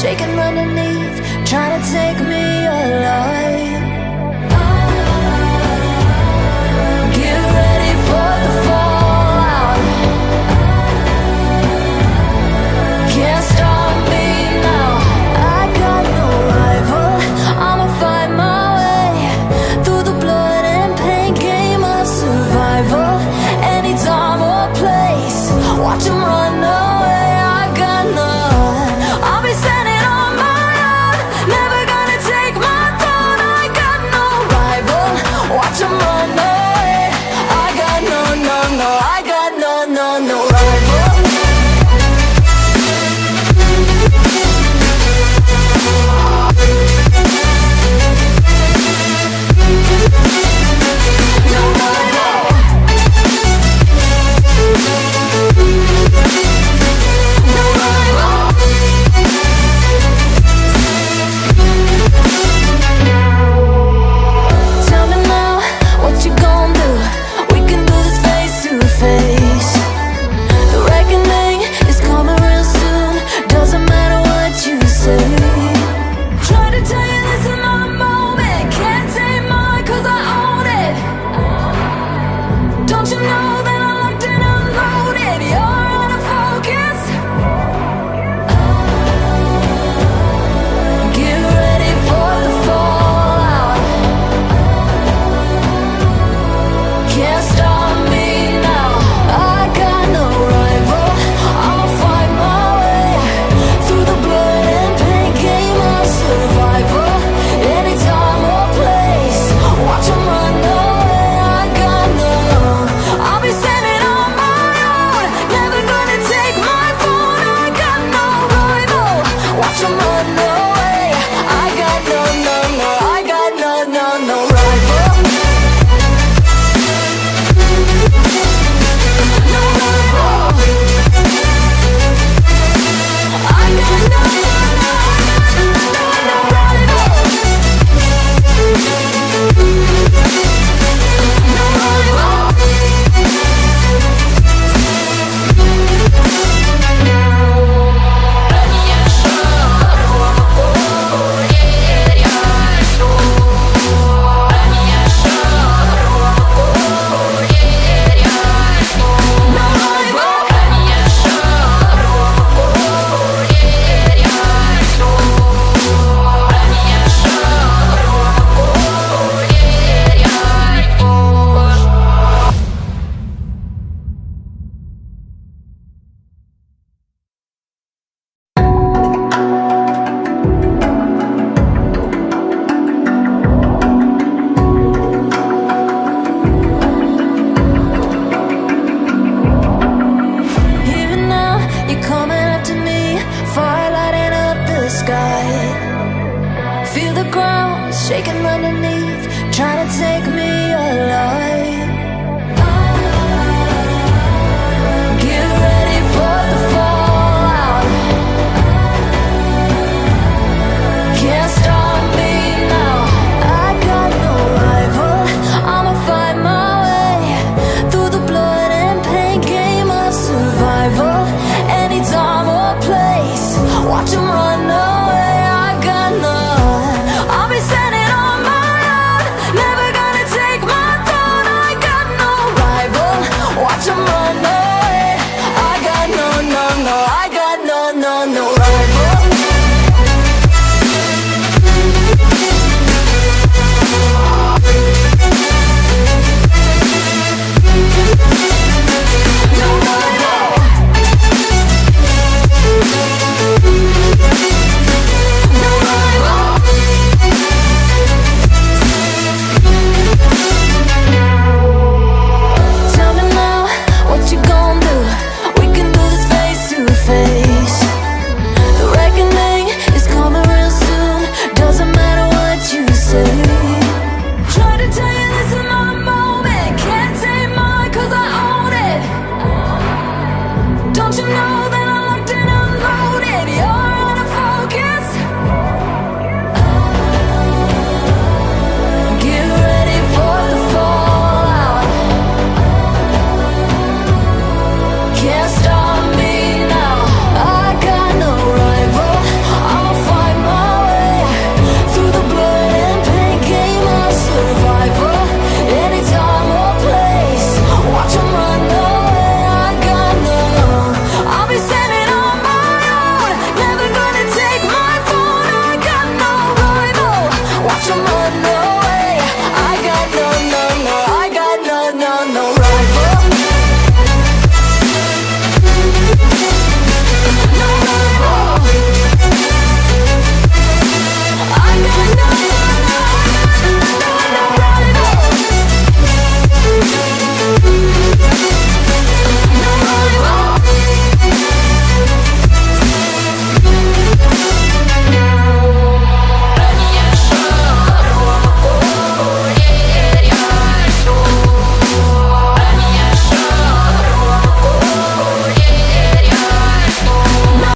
shaking underneath, trying to take me alive. Get ready for the fallout. Can't stop me now. I got no rival. I'ma fight my way through the blood and pain game of survival. Any time or place, watch 'em run away. I got none. I'll be standing on my own, never gonna take my throne. I got no rival. Watch 'em run away. I got no, no, no. I got no, no, no rival. No rival. No rival. Tell me now, what you gon' do? We can do this face to face. The reckoning is coming real soon. Doesn't matter what you say. Try to tell you this is my moment. Can't take mine 'cause I own it. Don't you know that I'm locked and unloaded? You're out of focus. Get ready for the fallout. Can't stop me now. I got no rival. I'ma fight my way through the blood and pain game of survival. Any time or place, watch 'em run away. I got no. I'll be standing on my own, never gonna take my phone. I got no rival. Watch 'em run away. I got no, no, no. I got no, no, no rival. No rival. I got no, no, no, no rival. No rival. Even now, you're coming up to me, fire lighting up the sky. Feel the ground shaking underneath, trying to take me alive. Get ready for the fallout. Can't stop me now. I got no rival. I'ma fight my way through the blood and pain game of survival. Any time or place, watch 'em run away. I got none. I'll be standing on my own, never gonna take my throne. I got no rival. Watch 'em run away. I got no, no, no. I got no, no, no rival. No rival. No rival. Tell me now, what you gon' do? We can do this face to face. The reckoning is coming real soon. Doesn't matter what you say. Try to tell you this is my moment. Can't take mine 'cause I own it. Don't you know